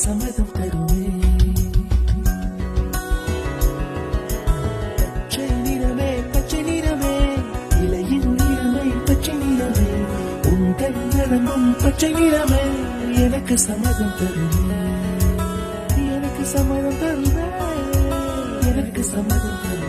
சம்மதம் தருவே. பச்சை நிறமே பச்சை நிறமே, இலையின் நிறமை பச்சை நிறமே, உங்கள் நிறமும் பச்சை நிறமே, எனக்கு சம்மதம் தருவே, எனக்கு சம்மதம் தருவே, எனக்கு சம்மதம் தருவே.